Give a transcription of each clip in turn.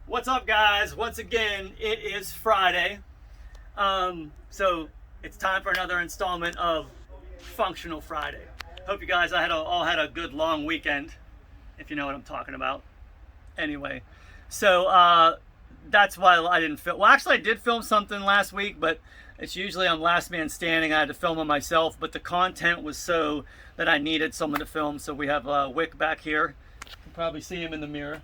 What's up, guys? Once again, it is Friday. So it's time for another installment of Functional Friday. Hope you guys all had a good long weekend, if you know what I'm talking about. Anyway, so that's why I didn't film. Well, actually, I did film something last week, but it's usually I'm last man standing. I had to film it myself, but the content was so that I needed someone to film. So we have Wick back here. You can probably see him in the mirror.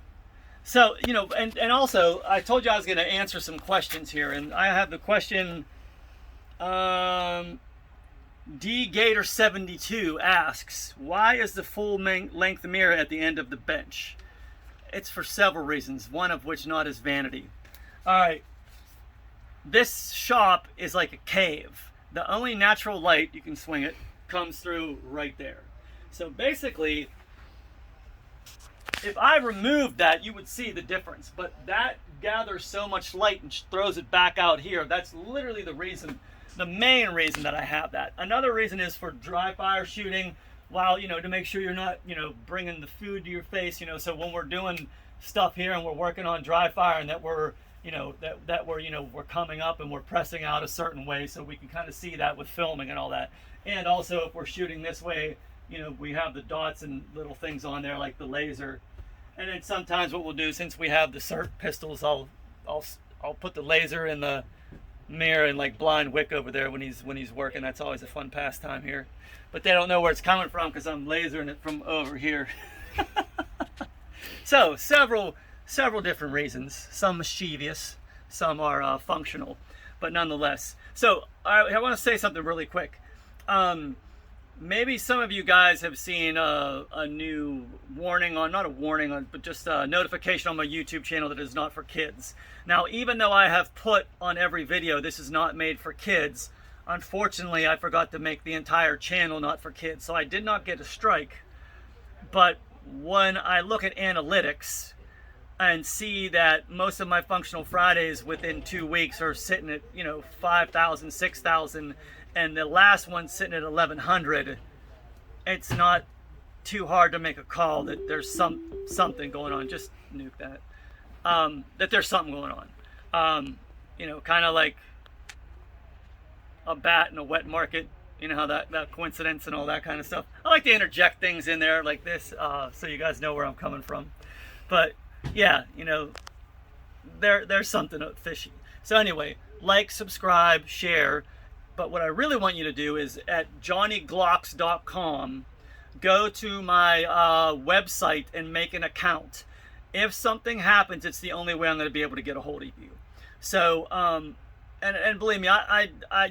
So, you know, and also, I told you I was going to answer some questions here, and I have the question, DGator72 asks, why is the full length mirror at the end of the bench? It's for several reasons, one of which not is vanity. All right, this shop is like a cave. The only natural light, you can swing it, comes through right there. So basically, if I removed that, you would see the difference, but that gathers so much light and throws it back out here. That's literally the reason, the main reason that I have that. Another reason is for dry fire shooting, while, you know, to make sure you're not, you know, bringing the food to your face, you know, so when we're doing stuff here and we're working on dry fire and that we're, you know, that we're, you know, we're coming up and we're pressing out a certain way so we can kind of see that with filming and all that. And also if we're shooting this way, you know, we have the dots and little things on there like the laser. And then sometimes what we'll do, since we have the CERT pistols, I'll put the laser in the mirror and like blind Wick over there when he's working. That's always a fun pastime here. But they don't know where it's coming from because I'm lasering it from over here. So several different reasons. Some mischievous, some are functional, but nonetheless. So I want to say something really quick. Maybe some of you guys have seen a new warning on, not a warning on, but just a notification on my YouTube channel that is not for kids. Now, even though I have put on every video, this is not made for kids, unfortunately, I forgot to make the entire channel not for kids. So I did not get a strike. But when I look at analytics and see that most of my Functional Fridays within 2 weeks are sitting at, you know, 5,000, 6,000, and the last one's sitting at 1,100, it's not too hard to make a call that there's something going on. Just nuke that. That there's something going on. You know, kind of like a bat in a wet market. You know how that coincidence and all that kind of stuff. I like to interject things in there like this so you guys know where I'm coming from. But yeah, you know, there's something fishy. So anyway, like, subscribe, share. But what I really want you to do is at johnnyglocks.com, go to my website and make an account. If something happens, it's the only way I'm going to be able to get a hold of you. So, and believe me,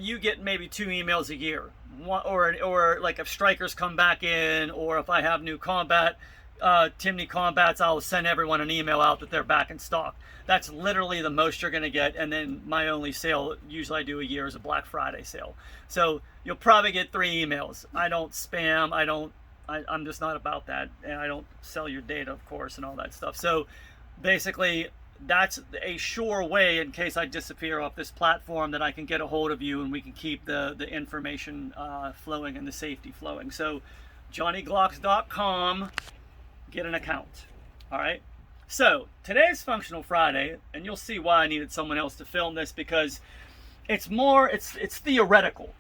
you get maybe 2 emails a year, or like if strikers come back in, or if I have new combat, Timney combats, I'll send everyone an email out that they're back in stock. That's literally the most you're going to get. And then my only sale, usually I do a year, is a Black Friday sale. So you'll probably get 3 emails. I don't spam. I'm just not about that. And I don't sell your data, of course, and all that stuff. So basically, that's a sure way, in case I disappear off this platform, that I can get a hold of you and we can keep the information flowing and the safety flowing. So johnnyglocks.com, get an account. All right. So today's Functional Friday, and you'll see why I needed someone else to film this, because it's theoretical.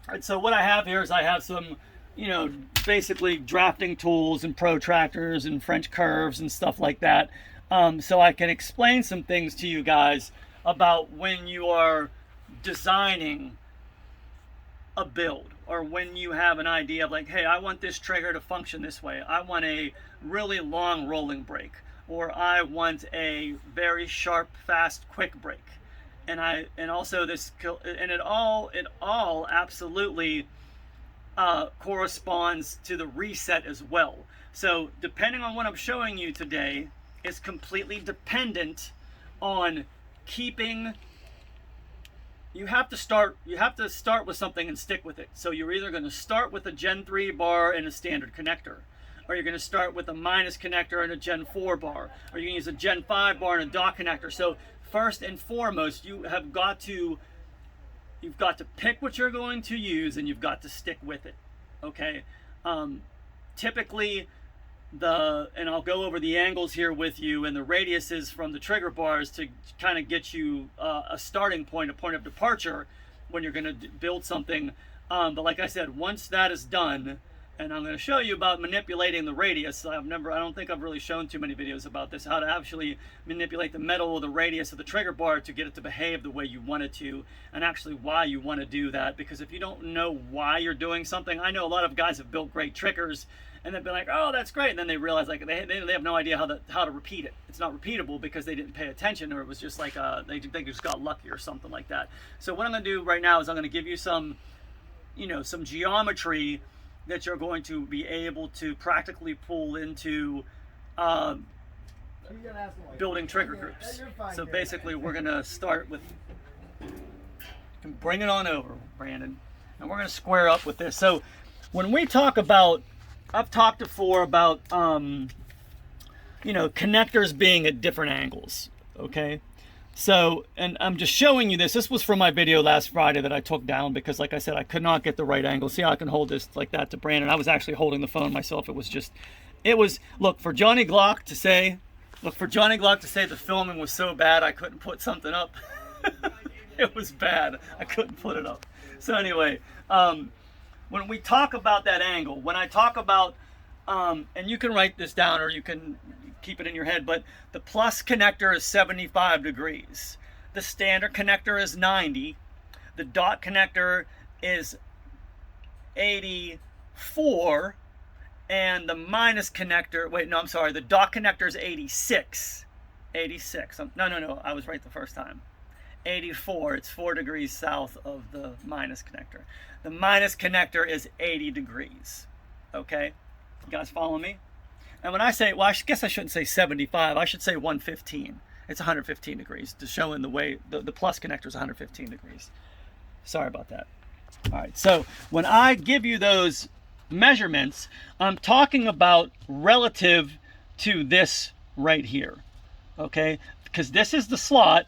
All right, so what I have here is I have some, you know, basically drafting tools and protractors and French curves and stuff like that. So I can explain some things to you guys about when you are designing a build, or when you have an idea of like, hey, I want this trigger to function this way. I want a really long rolling break, or I want a very sharp, fast, quick break. And also this, and it all absolutely corresponds to the reset as well. So depending on what I'm showing you today is completely dependent on keeping. You have to start with something and stick with it. So you're either going to start with a Gen 3 bar and a standard connector, or you're going to start with a minus connector and a Gen 4 bar, or you can use a Gen 5 bar and a dot connector. So first and foremost, you've got to pick what you're going to use, and you've got to stick with it. Okay. Typically, and I'll go over the angles here with you and the radiuses from the trigger bars to kind of get you a starting point, a point of departure when you're going to build something. But like I said, once that is done, and I'm going to show you about manipulating the radius. I don't think I've really shown too many videos about this, how to actually manipulate the metal or the radius of the trigger bar to get it to behave the way you want it to, and actually why you want to do that. Because if you don't know why you're doing something, I know a lot of guys have built great triggers and they've been like, oh, that's great, and then they realize like they have no idea how to repeat it. It's not repeatable because they didn't pay attention, or it was just like they just got lucky or something like that. So what I'm going to do right now is I'm going to give you some geometry that you're going to be able to practically pull into building trigger groups. So basically we're going to start with, bring it on over, Brandon, and we're going to square up with this. So when we talk about, I've talked before about connectors being at different angles, okay? So, and I'm just showing you this. This was from my video last Friday that I took down because, like I said, I could not get the right angle. See how I can hold this like that to Brandon? I was actually holding the phone myself. Look, for Johnny Glock to say the filming was so bad I couldn't put something up. It was bad. I couldn't put it up. So anyway, when we talk about that angle, when I talk about, and you can write this down or you can keep it in your head, but the plus connector is 75 degrees. The standard connector is 90. The dot connector is 84. And the minus connector, the dot connector is 86. 86. No, I was right the first time. 84. It's 4 degrees south of the minus connector. The minus connector is 80 degrees. Okay? You guys follow me? And when I say, well, I guess I shouldn't say 75. I should say 115. It's 115 degrees to show in the way the plus connector is 115 degrees. Sorry about that. All right. So when I give you those measurements, I'm talking about relative to this right here. Okay? Because this is the slot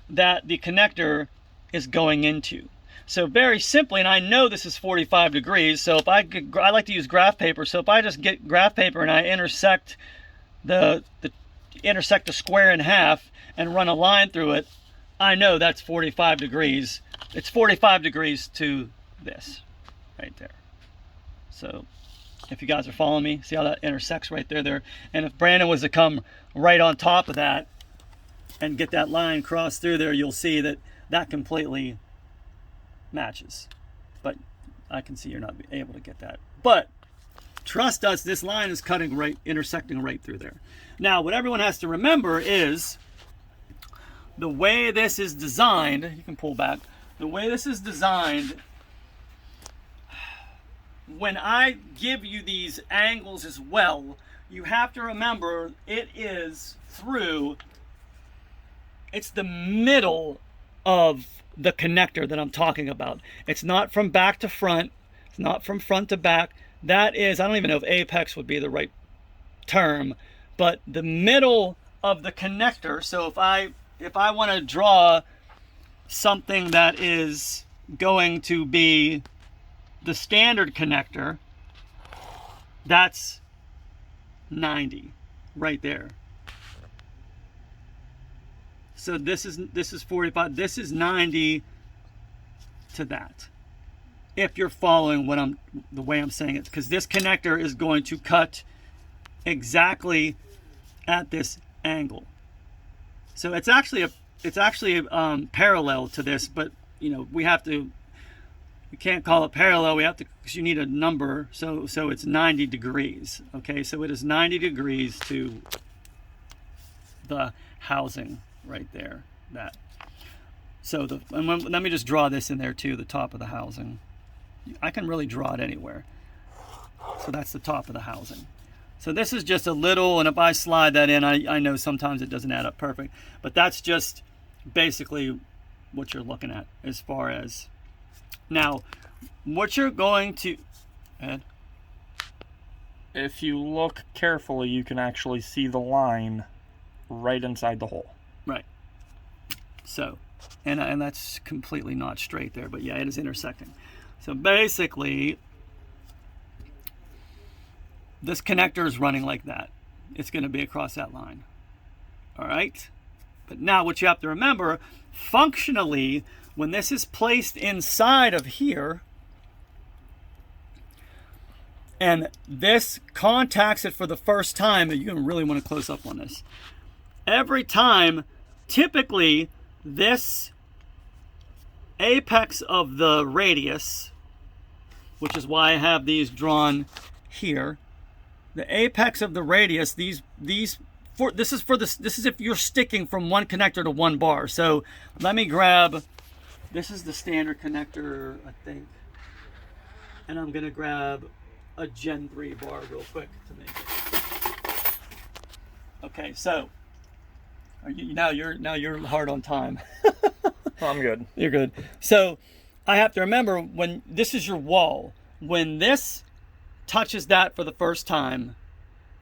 that the connector is going into. So very simply, and I know this is 45 degrees, so if I like to use graph paper, so if I just get graph paper and I intersect the square in half and run a line through it, I know that's 45 degrees. It's 45 degrees to this right there. So if you guys are following me, see how that intersects right there. And if Brandon was to come right on top of that and get that line crossed through there, you'll see that completely matches. But I can see you're not able to get that. But trust us, this line is intersecting right through there. Now, what everyone has to remember is the way this is designed, you can pull back, the way this is designed, when I give you these angles as well, you have to remember it's the middle of the connector that I'm talking about. It's not from back to front. It's not from front to back. That is, I don't even know if apex would be the right term, but the middle of the connector. So if I want to draw something that is going to be the standard connector, that's 90 right there. So this is 45. This is 90 to that. If you're following the way I'm saying it, because this connector is going to cut exactly at this angle. So it's actually parallel to this, but we can't call it parallel. We have to, because you need a number. So it's 90 degrees. Okay, so it is 90 degrees to the housing right there. Let me just draw this in there too, the top of the housing. I can really draw it anywhere. So that's the top of the housing. So this is just a little, and if I slide that in, I know sometimes it doesn't add up perfect, but that's just basically what you're looking at as far as. Now, what you're going to, Ed? If you look carefully, you can actually see the line right inside the hole. Right. So, and that's completely not straight there, but yeah, it is intersecting. So basically, this connector is running like that. It's going to be across that line. All right? But now what you have to remember, functionally, when this is placed inside of here, and this contacts it for the first time, and you're going to really want to close up on this. Every time, typically, this apex of the radius, which is why I have these drawn here, the apex of the radius, this is if you're sticking from one connector to one bar. So let me grab, this is the standard connector, I think, and I'm going to grab a Gen 3 bar real quick to make it. Okay, so now you're hard on time. I'm good. You're good. So I have to remember, when this is your wall, when this touches that for the first time,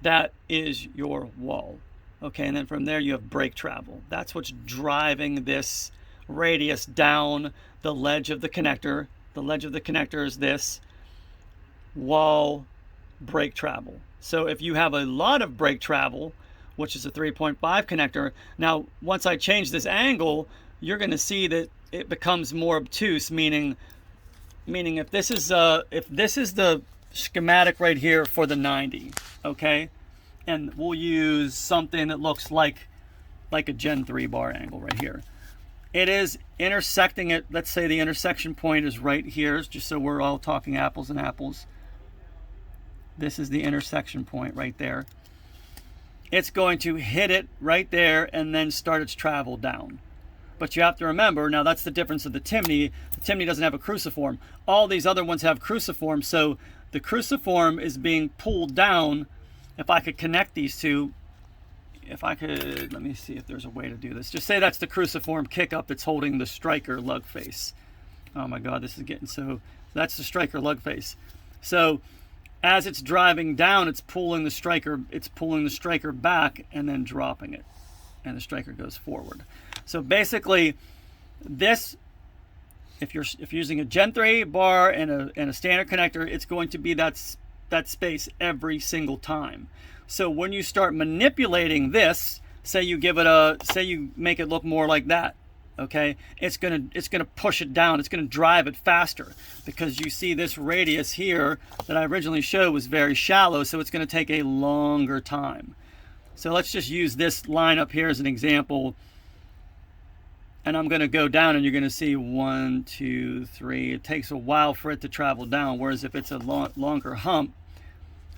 that is your wall. Okay, and then from there you have brake travel. That's what's driving this radius down the ledge of the connector. The ledge of the connector is this wall brake travel. So if you have a lot of brake travel, which is a 3.5 connector, now once I change this angle, you're going to see that it becomes more obtuse, meaning if this is the schematic right here for the 90, okay, and we'll use something that looks like a Gen 3 bar angle right here. It is intersecting it. Let's say the intersection point is right here, just so we're all talking apples and apples. This is the intersection point right there. It's going to hit it right there and then start its travel down. But you have to remember, now that's the difference of the Timney. The Timney doesn't have a cruciform. All these other ones have cruciform, so the cruciform is being pulled down. If I could connect these two, let me see if there's a way to do this. Just say that's the cruciform kick up that's holding the striker lug face. Oh my God, this is getting that's the striker lug face. So as it's driving down, it's pulling the striker back and then dropping it, and the striker goes forward. So basically, this, if you're using a Gen 3 bar and a standard connector, it's going to be that space every single time. So when you start manipulating this, say you make it look more like that, okay, it's gonna push it down. It's gonna drive it faster, because you see this radius here that I originally showed was very shallow, so it's gonna take a longer time. So let's just use this line up here as an example, and I'm gonna go down, and you're gonna see 1, 2, 3. It takes a while for it to travel down, whereas if it's a longer hump,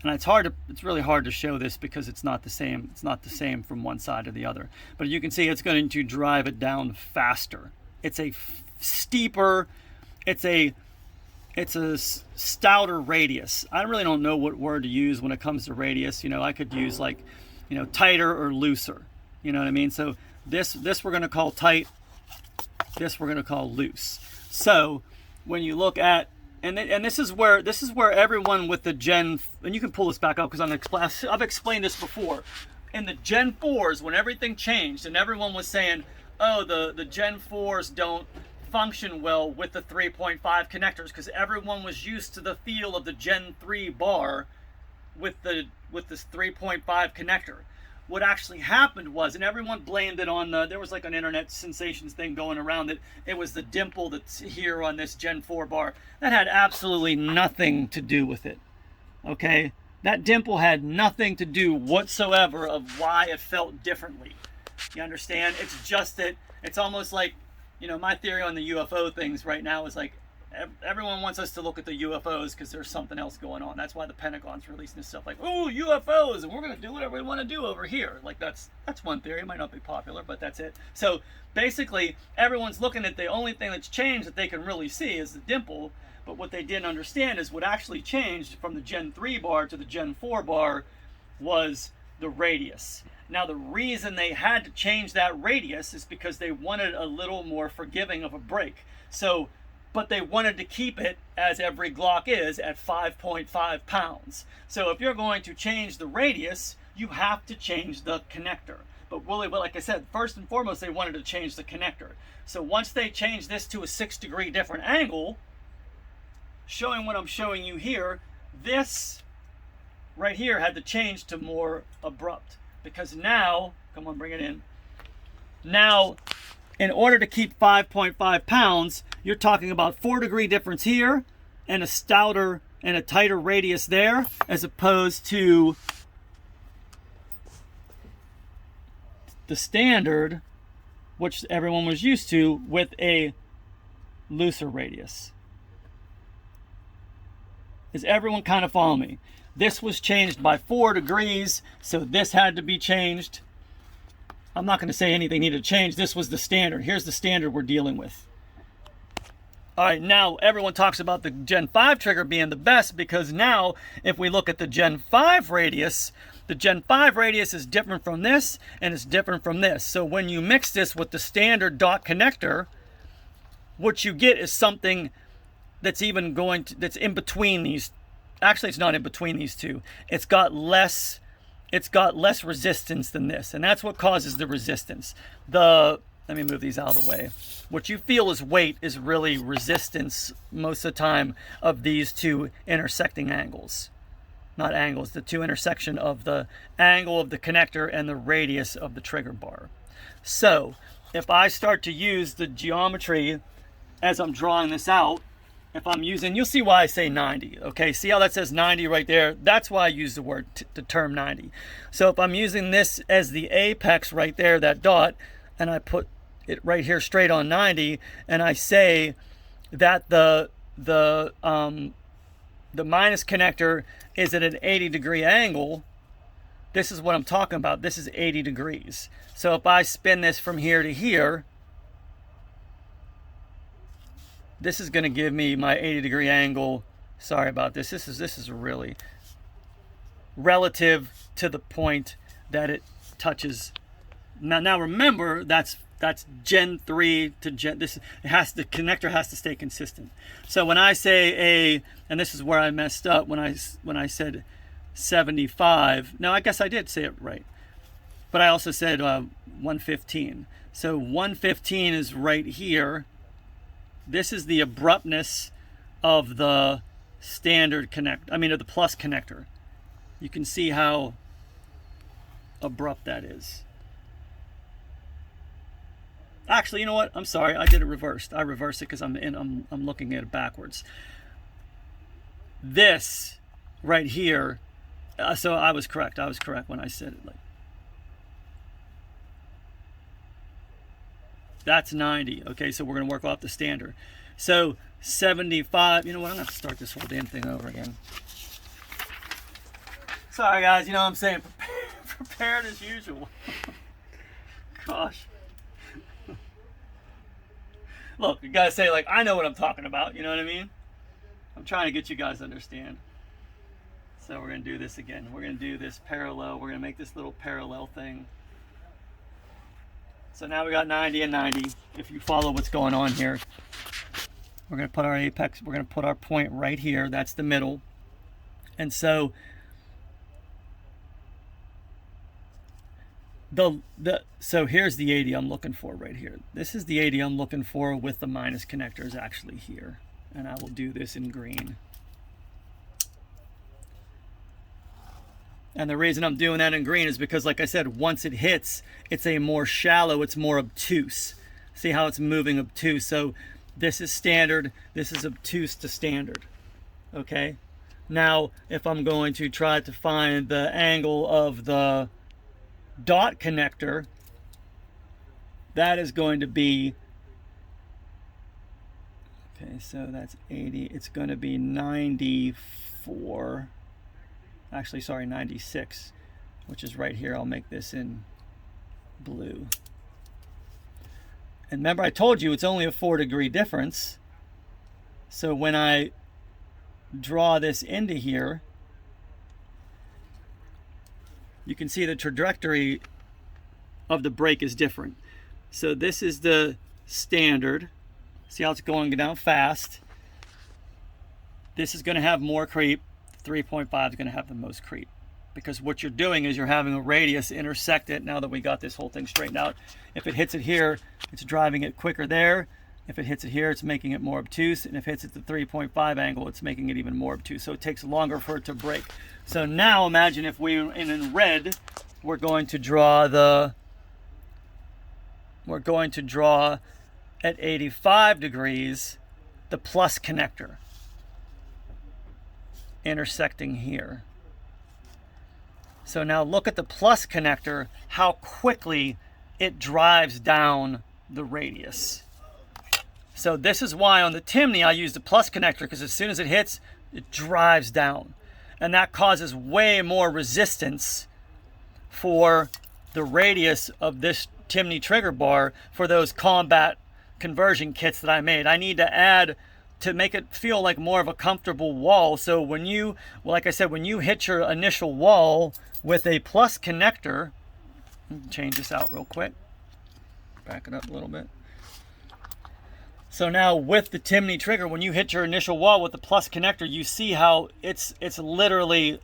and it's really hard to show this because it's not the same. It's not the same from one side to the other. But you can see it's going to drive it down faster. It's a steeper, it's a stouter radius. I really don't know what word to use when it comes to radius. I could use tighter or looser. You know what I mean? So this we're going to call tight. This we're going to call loose. So when you look at, and this is where everyone with the Gen, and you can pull this back up because I've explained this before. In the Gen 4s, when everything changed and everyone was saying, oh, the Gen 4s don't function well with the 3.5 connectors, because everyone was used to the feel of the Gen 3 bar with this 3.5 connector. What actually happened was, and everyone blamed it on there was like an internet sensations thing going around that it was the dimple that's here on this Gen 4 bar. That had absolutely nothing to do with it, okay? That dimple had nothing to do whatsoever of why it felt differently. You understand? It's just that it's almost like, my theory on the UFO things right now is like, everyone wants us to look at the UFOs because there's something else going on. That's why the Pentagon's releasing this stuff like, oh, UFOs, and we're going to do whatever we want to do over here. Like, that's one theory. It might not be popular, but that's it. So basically, everyone's looking at the only thing that's changed that they can really see is the dimple. But what they didn't understand is what actually changed from the Gen 3 bar to the Gen 4 bar was the radius. Now, the reason they had to change that radius is because they wanted a little more forgiving of a brake. But they wanted to keep it, as every Glock is, at 5.5 pounds. So if you're going to change the radius, you have to change the connector. But really, like I said, first and foremost, they wanted to change the connector. So once they changed this to a 6-degree different angle, showing what I'm showing you here, this right here had to change to more abrupt, because now, come on, bring it in. Now, in order to keep 5.5 pounds, you're talking about 4-degree difference here and a stouter and a tighter radius there, as opposed to the standard, which everyone was used to, with a looser radius. Is everyone kind of following me? This was changed by 4 degrees, so this had to be changed. I'm not going to say anything needed to change. This was the standard. Here's the standard we're dealing with. All right, now everyone talks about the Gen 5 trigger being the best, because now if we look at the Gen 5 radius, the Gen 5 radius is different from this, and it's different from this. So when you mix this with the standard dot connector, what you get is something that's that's in between these. Actually, it's not in between these two. It's got less resistance than this, and that's what causes the resistance. Let me move these out of the way. What you feel is weight is really resistance most of the time of these two intersecting angles. Not angles, the two intersection of the angle of the connector and the radius of the trigger bar. So if I start to use the geometry as I'm drawing this out, if I'm using, you'll see why I say 90, okay? See how that says 90 right there? That's why I use the term 90. So if I'm using this as the apex right there, that dot, and I put it right here straight on 90, and I say that the minus connector is at an 80-degree angle, this is what I'm talking about. This is 80 degrees. So if I spin this from here to here, this is going to give me my 80-degree angle. Sorry about this. This is really relative to the point that it touches. Now remember, that's Gen 3 to Gen. The connector has to stay consistent. So when I say and this is where I messed up when I said 75. Now I guess I did say it right, but I also said 115. So 115 is right here. This is the abruptness of the standard of the plus connector. You can see how abrupt that is. Actually, you know what? I'm sorry, I did it reversed. I reversed it because I'm looking at it backwards. This right here, so I was correct. I was correct when I said it. That's 90. Okay, so we're going to work off the standard. So 75. You know what? I'm going to have to start this whole damn thing over again. Sorry, guys. You know what I'm saying? Prepared as usual. Gosh. Look, you got to say, I know what I'm talking about. You know what I mean? I'm trying to get you guys to understand. So we're going to do this again. We're going to do this parallel. We're going to make this little parallel thing. So now we got 90 and 90. If you follow what's going on here, we're going to put our apex, we're going to put our point right here. That's the middle. And so so here's the 80 I'm looking for right here. This is the 80 I'm looking for with the minus connectors actually here. And I will do this in green. And the reason I'm doing that in green is because, like I said, once it hits, it's a more shallow, it's more obtuse. See how it's moving obtuse? So this is standard, this is obtuse to standard. Okay? Now, if I'm going to try to find the angle of the dot connector, that is going to be, okay, so that's 80. It's going to be 94. Actually, sorry, 96, which is right here. I'll make this in blue. And remember, I told you it's only a 4-degree difference. So when I draw this into here, you can see the trajectory of the break is different. So this is the standard. See how it's going down fast. This is going to have more creep. 3.5 is going to have the most creep, because what you're doing is you're having a radius intersect it. Now that we got this whole thing straightened out, if it hits it here, it's driving it quicker there. If it hits it here, it's making it more obtuse, and if it hits at the 3.5 angle, it's making it even more obtuse. So it takes longer for it to break. So now imagine if we, in red, we're going to draw at 85 degrees the plus connector intersecting here. So now look at the plus connector, how quickly it drives down the radius. So this is why on the Timney I use the plus connector, because as soon as it hits, it drives down. And that causes way more resistance for the radius of this Timney trigger bar for those combat conversion kits that I made. I need to add to make it feel like more of a comfortable wall. So when you, well, like I said, when you hit your initial wall with a plus connector, change this out real quick, back it up a little bit. So now with the Timney trigger, when you hit your initial wall with the plus connector, you see how it's literally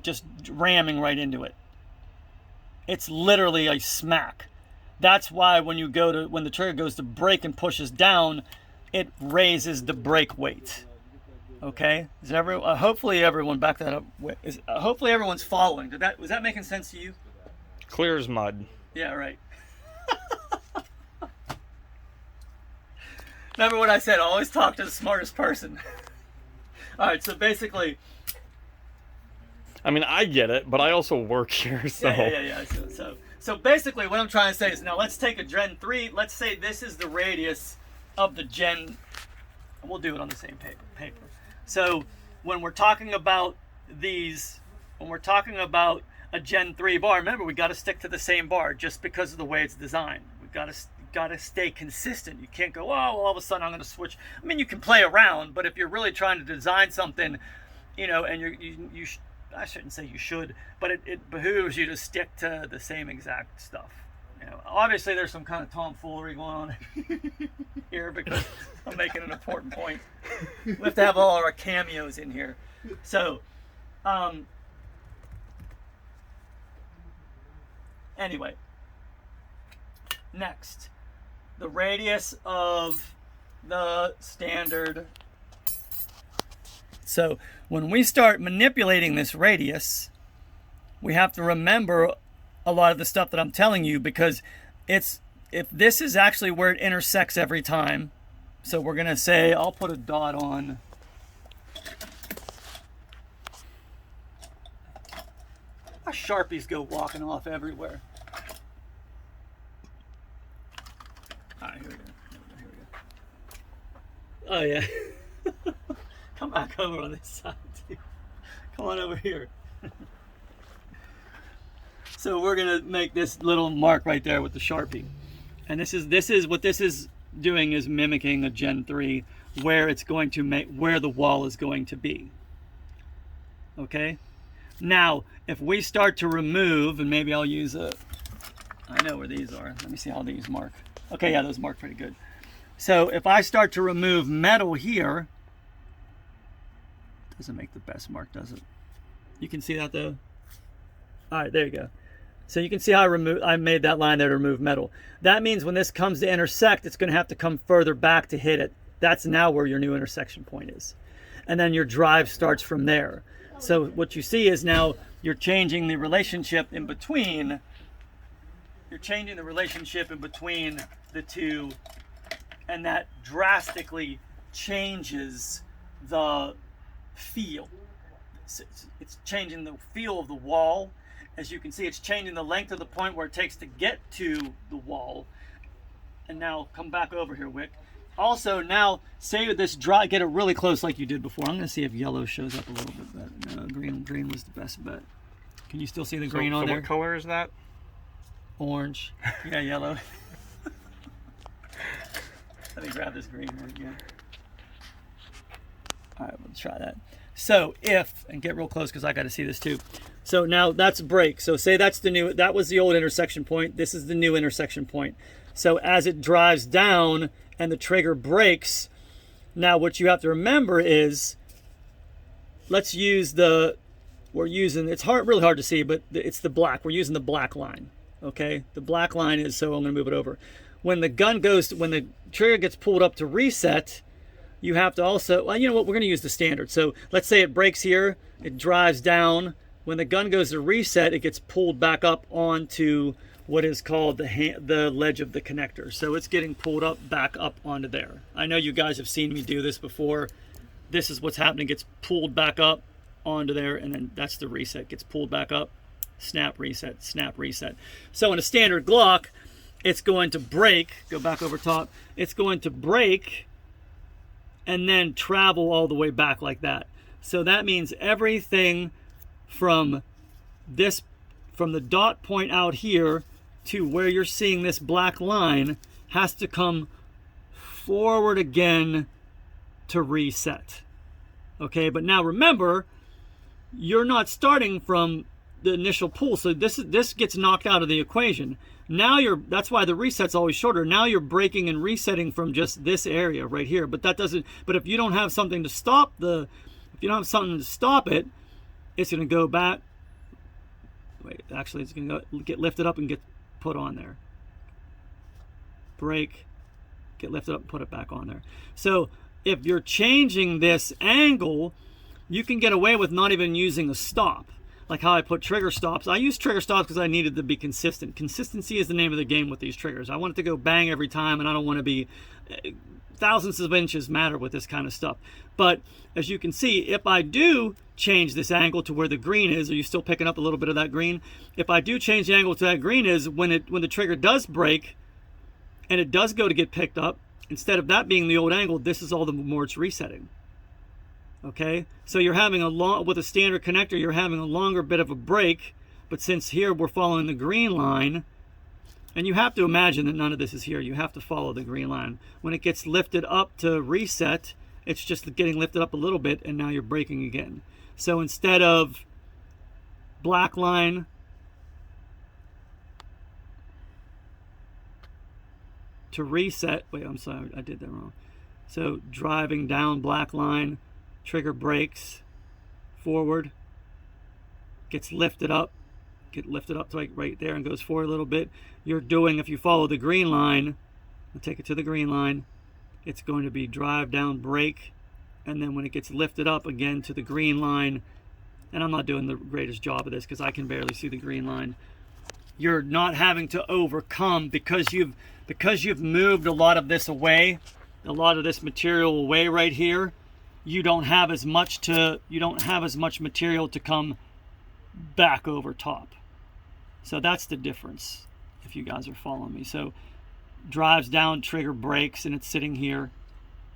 just ramming right into it. It's literally a smack. That's why when the trigger goes to brake and pushes down, it raises the brake weight. Okay? Hopefully everyone back that up. Hopefully everyone's following. Was that making sense to you? Clear as mud. Yeah, right. Remember what I said, always talk to the smartest person. All right, so basically... I mean, I get it, but I also work here, so... Yeah. So basically what I'm trying to say is, now let's take a Gen 3. Let's say this is the radius of the Gen... We'll do it on the same paper. So when we're talking about when we're talking about a Gen 3 bar, remember, we got to stick to the same bar just because of the way it's designed. We've got to stay consistent. You can't go, oh, well, all of a sudden I'm going to switch. I mean, you can play around, but if you're really trying to design something, and I shouldn't say you should, but it behooves you to stick to the same exact stuff. Obviously there's some kind of tomfoolery going on here because I'm making an important point. We have to have all our cameos in here. So, anyway, next, the radius of the standard. So when we start manipulating this radius, we have to remember a lot of the stuff that I'm telling you, because if this is actually where it intersects every time. So we're going to say, I'll put a dot on. Our Sharpies go walking off everywhere. All right, here we go. Oh, yeah. Come back over on this side, too. Come on over here. So we're going to make this little mark right there with the Sharpie. And this is what this is doing, is mimicking a Gen 3 where it's going to where the wall is going to be. Okay? Now, if we start to remove, and maybe I'll use I know where these are. Let me see how these mark. Okay, yeah, those mark pretty good. So if I start to remove metal here, doesn't make the best mark, does it? You can see that though? All right, there you go. So you can see how I made that line there to remove metal. That means when this comes to intersect, it's going to have to come further back to hit it. That's now where your new intersection point is. And then your drive starts from there. So what you see is now you're changing the relationship in between. You're changing the relationship in between the two, and that drastically changes the feel. It's changing the feel of the wall. As you can see, it's changing the length of the point where it takes to get to the wall. And now come back over here, Wick. Also, now say with this dry, get it really close like you did before. I'm going to see if yellow shows up a little bit better. No, green was the best bet. Can you still see the green on there? What color is that? Orange. Yeah, yellow. Let me grab this green one again. All right, we'll try that. So and get real close because I got to see this too. So now that's break. So say that was the old intersection point. This is the new intersection point. So as it drives down and the trigger brakes, now what you have to remember is, let's use it's really hard to see, but it's the black. We're using the black line, okay? The black line is, so I'm gonna move it over. when the trigger gets pulled up to reset, you have to also, well, you know what, we're going to use the standard. So let's say it breaks here, it drives down. When the gun goes to reset, it gets pulled back up onto what is called the ledge of the connector. So it's getting pulled up back up onto there. I know you guys have seen me do this before. This is what's happening. It gets pulled back up onto there, and then that's the reset. Gets pulled back up, snap, reset, snap, reset. So in a standard Glock, it's going to break, go back over top, it's going to break and then travel all the way back like that. So that means everything from the dot point out here to where you're seeing this black line has to come forward again to reset. Okay, but now remember, you're not starting from the initial pull, so this gets knocked out of the equation. Now that's why the reset's always shorter. Now you're breaking and resetting from just this area right here. But if you don't have something to stop it, it's going to go back. Wait, actually, it's going to get lifted up and get put on there. Break, get lifted up and put it back on there. So if you're changing this angle, you can get away with not even using a stop. Like how I put trigger stops. I use trigger stops because I needed to be consistent. Consistency is the name of the game with these triggers. I want it to go bang every time, and I don't want to be thousandths of inches matter with this kind of stuff. But as you can see, if I do change this angle to where the green is, are you still picking up a little bit of that green? If I do change the angle to that green is when the trigger does break and it does go to get picked up, instead of that being the old angle, this is all the more it's resetting. Okay, so you're having with a standard connector, you're having a longer bit of a break, but since here we're following the green line, and you have to imagine that none of this is here, you have to follow the green line. When it gets lifted up to reset, it's just getting lifted up a little bit, and now you're breaking again. So instead of black line to reset, wait, I'm sorry, I did that wrong. So driving down black line, trigger breaks forward, gets lifted up to like right there and goes forward a little bit. You're doing, if you follow the green line, I'll take it to the green line, it's going to be drive down, break, and then when it gets lifted up again to the green line, and I'm not doing the greatest job of this because I can barely see the green line, you're not having to overcome because you've moved a lot of this away, a lot of this material away right here. You don't have as much material to come back over top. So that's the difference, if you guys are following me. So drives down, trigger breaks, and it's sitting here,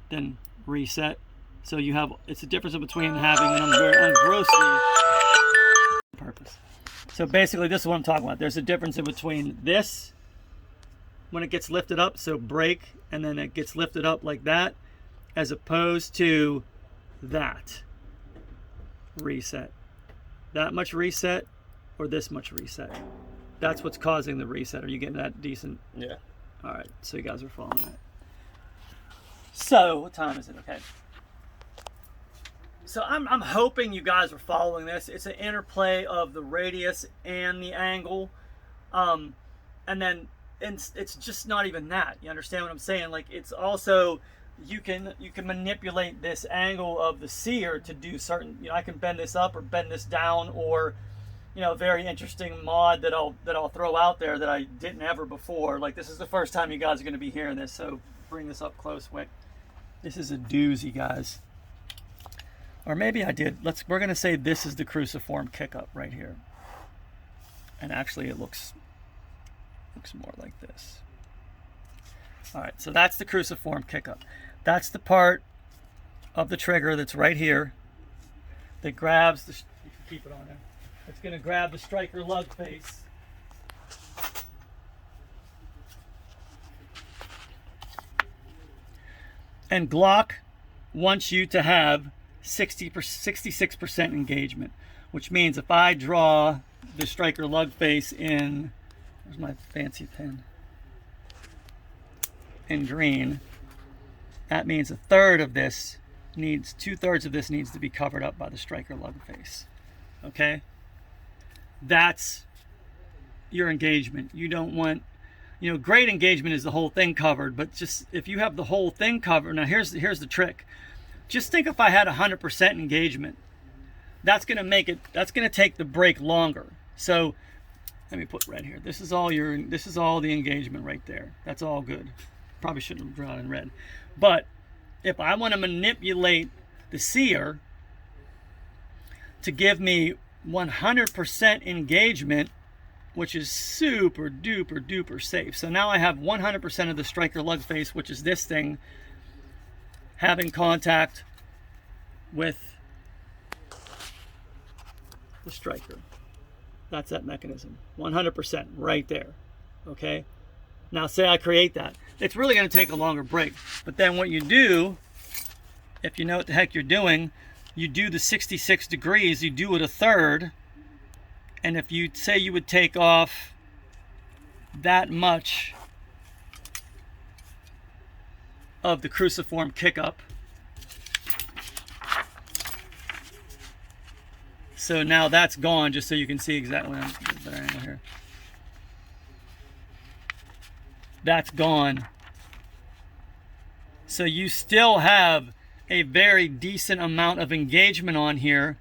then reset. So it's a difference between having an grossly purpose. So basically this is what I'm talking about. There's a difference in between this, when it gets lifted up, so break, and then it gets lifted up like that, as opposed to that reset. That much reset or this much reset. That's what's causing the reset. Are you getting that decent? Yeah. All right, so you guys are following that. So what time is it? Okay. So I'm hoping you guys are following this. It's an interplay of the radius and the angle. And it's just not even that. You understand what I'm saying? Like, it's also, you can manipulate this angle of the sear to do certain, I can bend this up or bend this down, or a very interesting mod that I'll throw out there that I didn't ever before. Like, this is the first time you guys are going to be hearing this, so bring this up close, Wick. This is a doozy, guys. Or maybe I did. We're going to say this is the cruciform kick-up right here. And actually it looks more like this. All right, so that's the cruciform kick-up. That's the part of the trigger that's right here that grabs the, you can keep it on there. It's going to grab the striker lug face. And Glock wants you to have 66% engagement, which means if I draw the striker lug face in, where's my fancy pen, in green, that means 2/3 of this needs to be covered up by the striker lug face. Okay? That's your engagement. You don't want You know, grade engagement is the whole thing covered, but just if you have the whole thing covered, now here's the trick. Just think if I had 100% engagement, that's going to take the break longer. So let me put red here. This is all the engagement right there. That's all good. Probably shouldn't have drawn in red. But if I want to manipulate the sear to give me 100% engagement, which is super duper duper safe. So now I have 100% of the striker lug face, which is this thing, having contact with the striker. That's that mechanism. 100% right there. Okay? Now say I create that. It's really going to take a longer break. But then what you do, if you know what the heck you're doing, you do the 66 degrees, you do it a third, and if you say you would take off that much of the cruciform kick-up, so now that's gone, just so you can see exactly. Better angle here. That's gone. So you still have a very decent amount of engagement on here,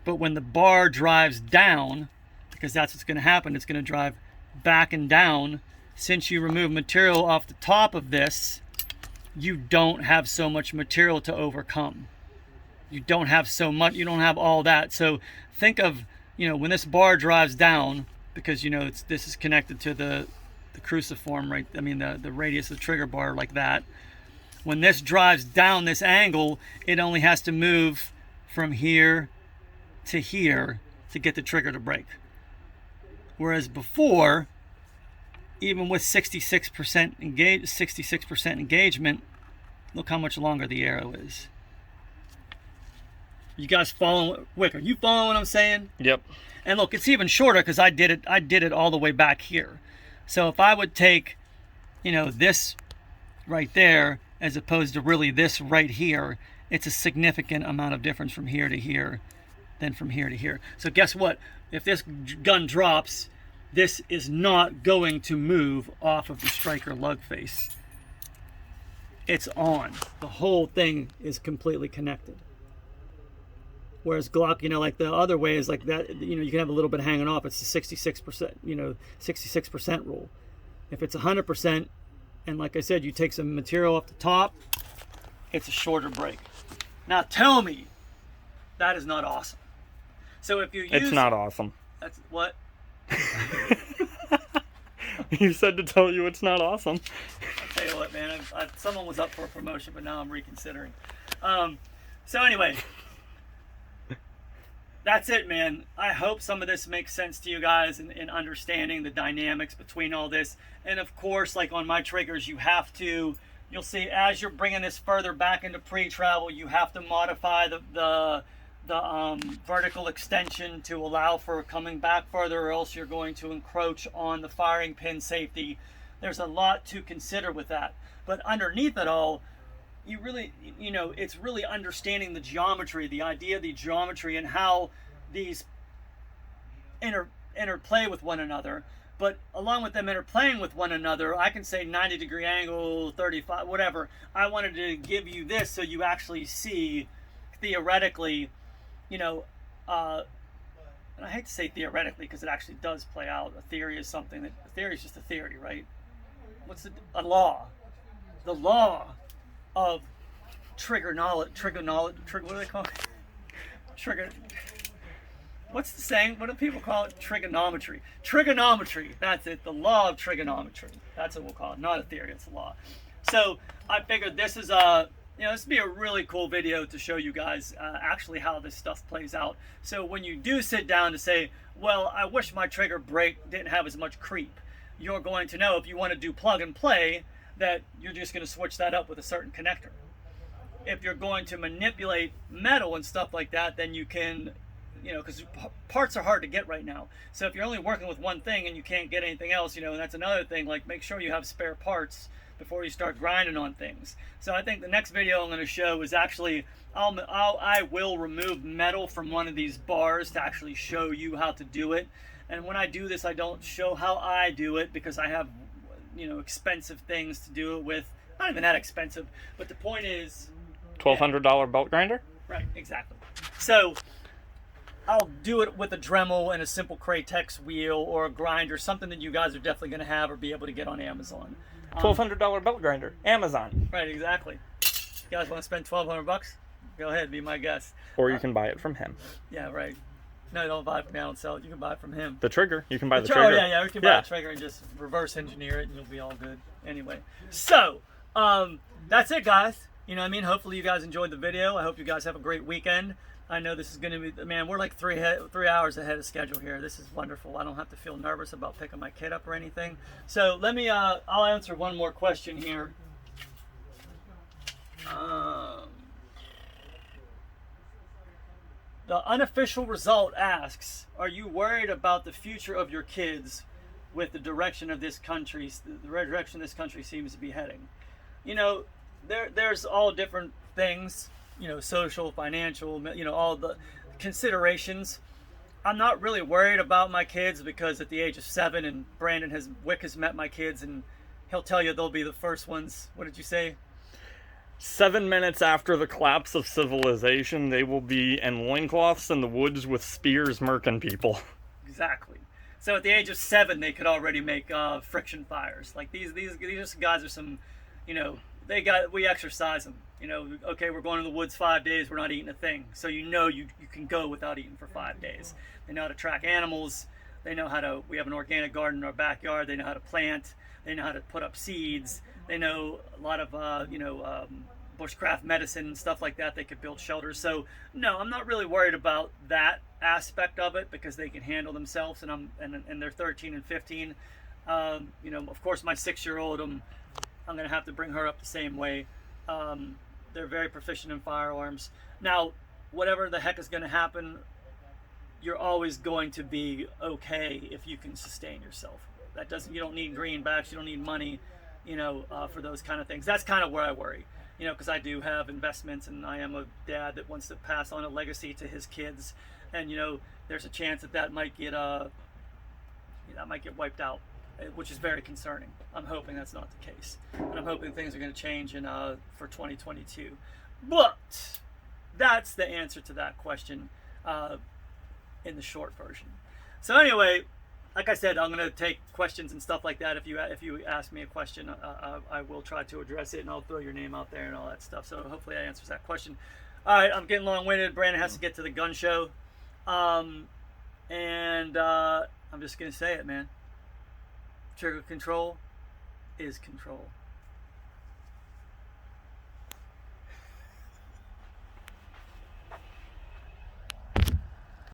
but when the bar drives down, because that's what's going to happen, it's going to drive back and down. Since you remove material off the top of this, you don't have so much material to overcome. You don't have so much, you don't have all that. So think of, you know, when this bar drives down, because, you know, this is connected to the cruciform, right? I mean, the radius of the trigger bar like that. When this drives down this angle, it only has to move from here to here to get the trigger to break. Whereas before, even with 66% engagement, look how much longer the arrow is. You guys following? Wick, are you following what I'm saying? Yep. And look, it's even shorter because I did it all the way back here. So if I would take, you know, this right there as opposed to really this right here, it's a significant amount of difference from here to here than from here to here. So guess what? If this gun drops, this is not going to move off of the striker lug face. It's on. The whole thing is completely connected. Whereas Glock, you know, like the other way is like that, you know, you can have a little bit hanging off. It's the 66%, you know, 66% rule. If it's 100%, and like I said, you take some material off the top, it's a shorter break. Now tell me, that is not awesome. So if you use... It's not awesome. That's what? You said to tell you it's not awesome. I'll tell you what, man, someone was up for a promotion, but now I'm reconsidering. So anyway... That's it, man. I hope some of this makes sense to you guys in understanding the dynamics between all this. And of course, like on my triggers, you'll see as you're bringing this further back into pre-travel, you have to modify the vertical extension to allow for coming back further, or else you're going to encroach on the firing pin safety. There's a lot to consider with that. But underneath it all, you really, you know, it's really understanding the geometry, the idea of the geometry and how these interplay with one another. But along with them interplaying with one another, I can say 90-degree angle, 35, whatever. I wanted to give you this so you actually see theoretically, you know, and I hate to say theoretically because it actually does play out. A theory is something that, a theory is just a theory, right? What's a law? The law of what do they call it? What's the saying? What do people call it? Trigonometry. Trigonometry, that's it. The law of trigonometry. That's what we'll call it. Not a theory, it's a law. So I figured this is this would be a really cool video to show you guys actually how this stuff plays out. So when you do sit down to say, well, I wish my trigger break didn't have as much creep, you're going to know if you want to do plug and play that you're just going to switch that up with a certain connector. If you're going to manipulate metal and stuff like that, then you can, you know, because parts are hard to get right now. So if you're only working with one thing and you can't get anything else, you know, and that's another thing, like make sure you have spare parts before you start grinding on things. So I think the next video I'm going to show is actually, I will remove metal from one of these bars to actually show you how to do it. And when I do this, I don't show how I do it because I have expensive things to do it with. Not even that expensive, but the point is, $1,200 belt grinder. right, exactly. So I'll do it with a Dremel and a simple Cratex wheel or a grinder, something that you guys are definitely going to have or be able to get on Amazon. $1,200 belt grinder, Amazon. Right, exactly. You guys want to spend $1,200? Go ahead, be my guest. Or you can buy it from him. Yeah, right. No, don't buy it from me. I don't sell it. You can buy it from him. The trigger, you can buy the Oh, trigger. yeah, we can buy the trigger and just reverse engineer it, and you'll be all good. Anyway, so that's it, guys. You know what I mean? Hopefully you guys enjoyed the video. I hope you guys have a great weekend. I know this is going to be, man, we're like 3 hours ahead of schedule here. This is wonderful. I don't have to feel nervous about picking my kid up or anything. So let me, I'll answer one more question here. The unofficial result asks, are you worried about the future of your kids with the direction of this country, the direction this country seems to be heading? You know, there's all different things, social, financial, all the considerations. I'm not really worried about my kids because at the age of 7, and Wick has met my kids, and he'll tell you they'll be the first ones. What did you say? 7 minutes after the collapse of civilization, they will be in loincloths in the woods with spears murking people. Exactly. So at the age of 7, they could already make friction fires. Like these guys are some, we exercise them. Okay, we're going to the woods 5 days, we're not eating a thing. So you can go without eating for 5 days. They know how to track animals. They know we have an organic garden in our backyard. They know how to plant. They know how to put up seeds. They know a lot of, bushcraft medicine and stuff like that. They could build shelters. So no, I'm not really worried about that aspect of it because they can handle themselves, and they're 13 and 15. Of course, my 6-year-old, I'm going to have to bring her up the same way. They're very proficient in firearms. Now, whatever the heck is going to happen, you're always going to be okay if you can sustain yourself. You don't need greenbacks, you don't need money, for those kind of things. That's kind of where I worry, because I do have investments, and I am a dad that wants to pass on a legacy to his kids, and there's a chance that might get wiped out, which is very concerning. I'm hoping that's not the case, and I'm hoping things are going to change for 2022. But that's the answer to that question in the short version. So anyway, like I said, I'm going to take questions and stuff like that. If you ask me a question, I will try to address it, and I'll throw your name out there and all that stuff. So hopefully that answers that question. All right, I'm getting long-winded. Brandon has to get to the gun show. I'm just going to say it, man. Trigger control is control.